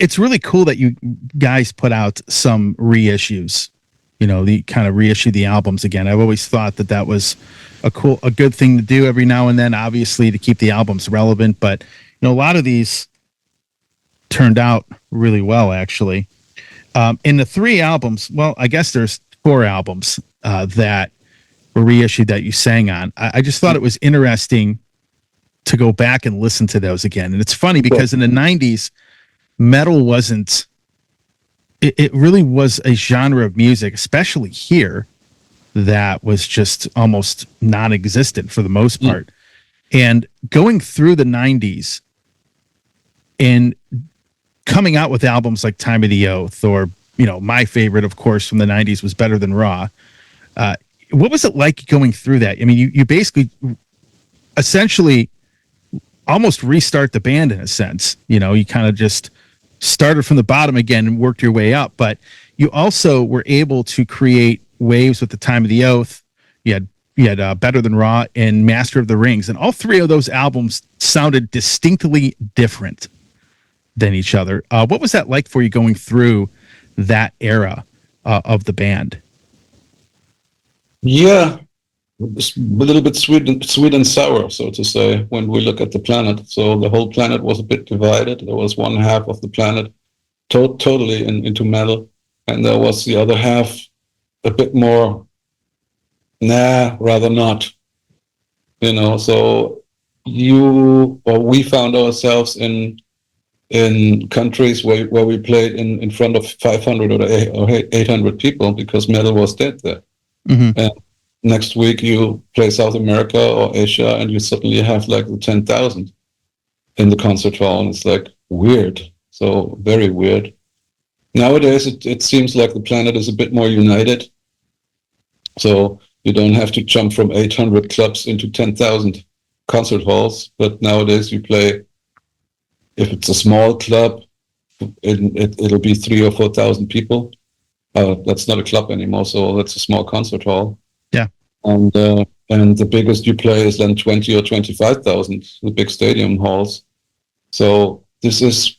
it's really cool that you guys put out some reissues. The kind of reissue the albums again. I've always thought that was a good thing to do every now and then, obviously to keep the albums relevant. But a lot of these turned out really well, actually. In the 3 albums, well, I guess there's 4 albums that were reissued that you sang on. I just thought it was interesting to go back and listen to those again. And it's funny because in the 90s, metal wasn't. It really was a genre of music, especially here, that was just almost non-existent for the most part. And going through the 90s and coming out with albums like Time of the Oath, or, my favorite, of course, from the 90s was Better Than Raw. What was it like going through that? I mean, you basically essentially almost restart the band in a sense. You kind of just started from the bottom again and worked your way up, but you also were able to create waves with the Time of the Oath. You had Better Than Raw and Master of the Rings, and all 3 of those albums sounded distinctly different than each other. What was that like for you going through that era of the band? Yeah, it's a little bit sweet and sour, so to say, when we look at the planet. So the whole planet was a bit divided. There was one half of the planet totally into metal, and there was the other half a bit more, rather not. So we found ourselves in countries where we played in front of 500 or 800 people because metal was dead there. Mm-hmm. And next week you play South America or Asia and you suddenly have like the 10,000 in the concert hall, and it's like weird. So very weird. Nowadays it seems like the planet is a bit more united. So you don't have to jump from 800 clubs into 10,000 concert halls, but nowadays you play, if it's a small club, it'll be 3,000 or 4,000 people. That's not a club anymore, so that's a small concert hall. Yeah. And the biggest you play is then 20 or 25,000, the big stadium halls. So this is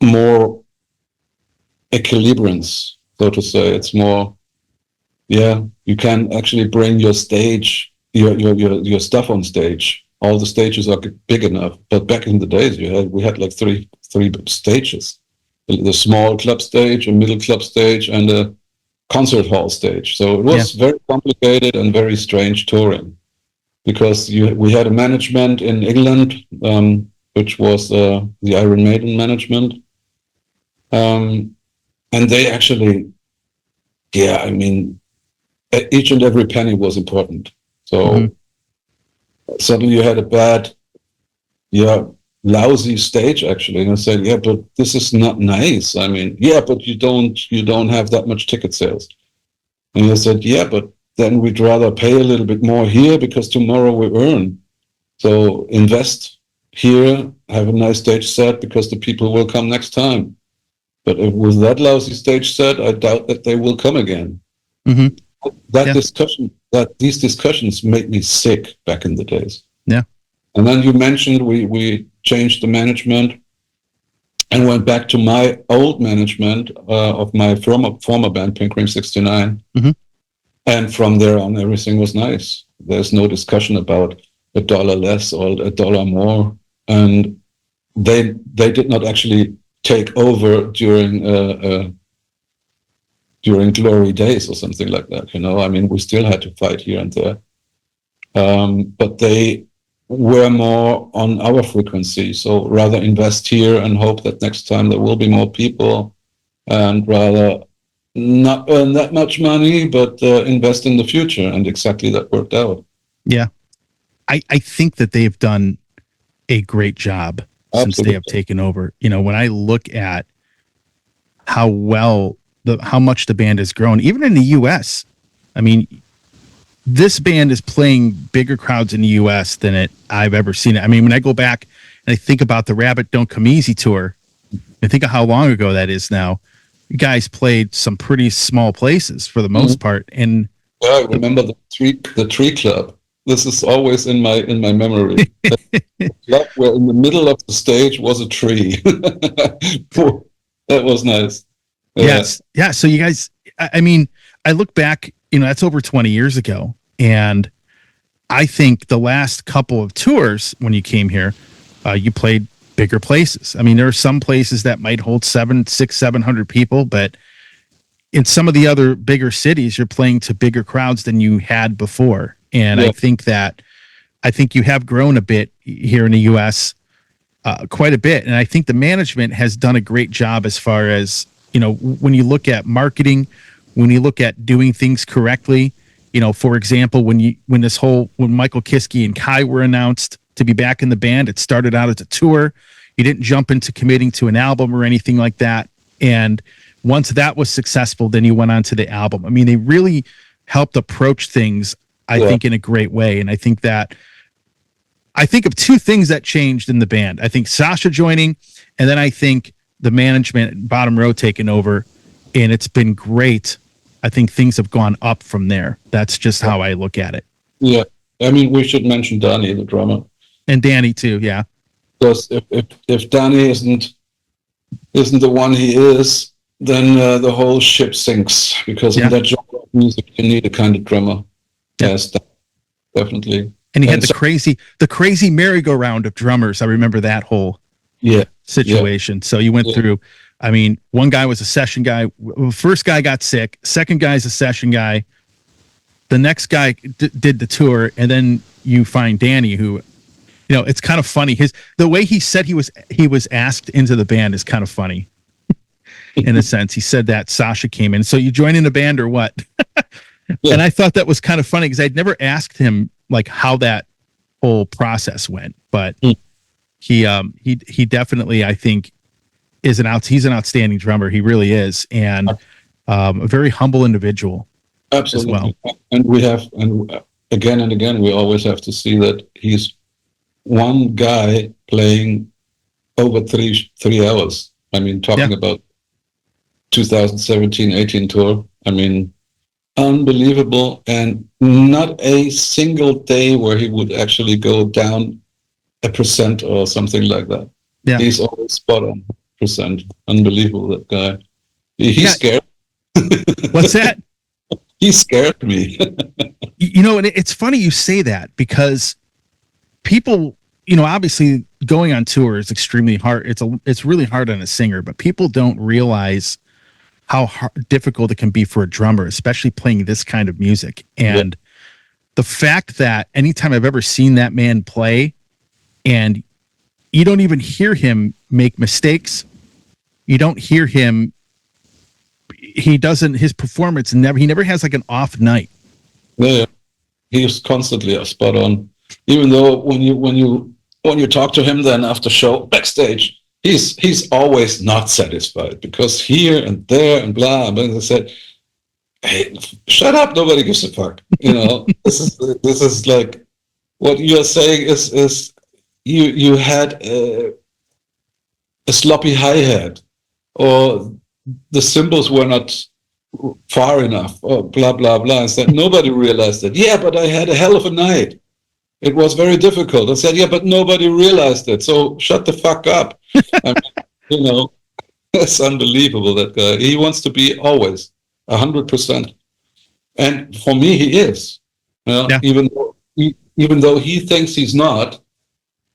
more equilibrance, so to say. It's more, you can actually bring your stage, your stuff on stage. All the stages are big enough. But back in the days, we had like three stages. The small club stage, a middle club stage, and a concert hall stage. So it was very complicated and very strange touring, because we had a management in England, which was the Iron Maiden management. And they actually, each and every penny was important. So suddenly you had a bad, lousy stage actually, and I said, but this is not nice. I mean, but you don't have that much ticket sales. And I said, but then we'd rather pay a little bit more here because tomorrow we earn. So invest here, have a nice stage set because the people will come next time. But if with that lousy stage set, I doubt that they will come again. Mm-hmm. These discussions made me sick back in the days. Yeah. And then you mentioned we changed the management and went back to my old management of my former band, Pink Cream 69. Mm-hmm. And from there on, everything was nice. There's no discussion about $1 less or $1 more. And they did not actually take over during glory days or something like that. I mean, we still had to fight here and there. But they were more on our frequency. So rather invest here and hope that next time there will be more people, and rather not earn that much money, but invest in the future. And exactly that worked out. Yeah. I think that they've done a great job since they have taken over. When I look at how much the band has grown, even in the US, I mean, this band is playing bigger crowds in the US than I've ever seen it. I mean, when I go back and I think about the Rabbit Don't Come Easy tour, I think of how long ago that is now. You guys played some pretty small places for the most part. And I remember the Tree Club. This is always in my memory. Where in the middle of the stage was a tree. That was nice. Yes. Yeah. So you guys, I mean, I look back, that's over 20 years ago. And I think the last couple of tours when you came here, you played bigger places. I mean, there are some places that might hold 700 people, but in some of the other bigger cities, you're playing to bigger crowds than you had before. And I think you have grown a bit here in the US, quite a bit. And I think the management has done a great job as far as, when you look at marketing, when you look at doing things correctly, for example, when Michael Kiske and Kai were announced to be back in the band, it started out as a tour. You didn't jump into committing to an album or anything like that. And once that was successful, then you went on to the album. I mean, they really helped approach things, I think, in a great way. And I think of two things that changed in the band. I think Sasha joining, and then I think the management, bottom row, taking over, and it's been great. I think things have gone up from there. That's just how I look at it. Yeah. I mean, we should mention Dani, the drummer. And Dani too, yeah. Because if Dani isn't the one he is, then the whole ship sinks. Because in that genre of music, you need a kind of drummer. Yeah. Yes, definitely. And he had the crazy merry-go-round of drummers. I remember that whole situation. So you went through. I mean, one guy was a session guy. First guy got sick. Second guy's a session guy. The next guy did the tour, and then you find Dani, who, it's kind of funny. The way he said he was asked into the band is kind of funny, in a sense. He said that Sasha came in. So you join in the band or what? And I thought that was kind of funny because I'd never asked him like how that whole process went, but he definitely, I think, he's an outstanding drummer. He really is. And a very humble individual. Absolutely. As well. And again and again, we always have to see that he's one guy playing over three hours. I mean, talking about 2017-18 tour. I mean, unbelievable. And not a single day where he would actually go down 1% or something like that. Yeah. He's always spot on %. Unbelievable, that guy. He's scared. What's that? He scared me. And it's funny you say that because people, obviously going on tour is extremely hard. It's really hard on a singer, but people don't realize how difficult it can be for a drummer, especially playing this kind of music. And the fact that anytime I've ever seen that man play and you don't even hear him make mistakes, you don't hear him, his performance he never has like an off night. Yeah, he's constantly spot on. Even though when you talk to him then after show backstage, he's always not satisfied because here and there and blah. But I said, hey, shut up! Nobody gives a fuck. This is like what you are saying is you had a sloppy hi-hat, or the cymbals were not far enough, or blah, blah, blah. I said, nobody realized it. Yeah, but I had a hell of a night. It was very difficult. I said, yeah, but nobody realized it. So shut the fuck up. I mean, it's unbelievable, that guy. He wants to be always 100%. And for me, he is. Even though he thinks he's not,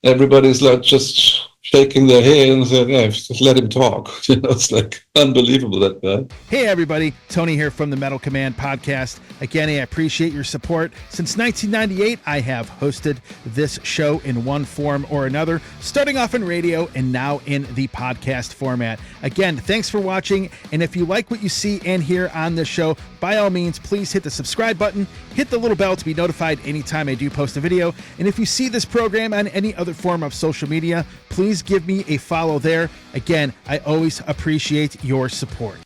everybody's like just shaking their head and saying, yeah, just let him talk. It's like unbelievable, that guy. Hey, everybody. Tony here from the Metal Command podcast. Again, I appreciate your support. Since 1998, I have hosted this show in one form or another, starting off in radio and now in the podcast format. Again, thanks for watching. And if you like what you see and hear on this show, by all means, please hit the subscribe button, hit the little bell to be notified anytime I do post a video. And if you see this program on any other form of social media, please give me a follow there. Again, I always appreciate your support.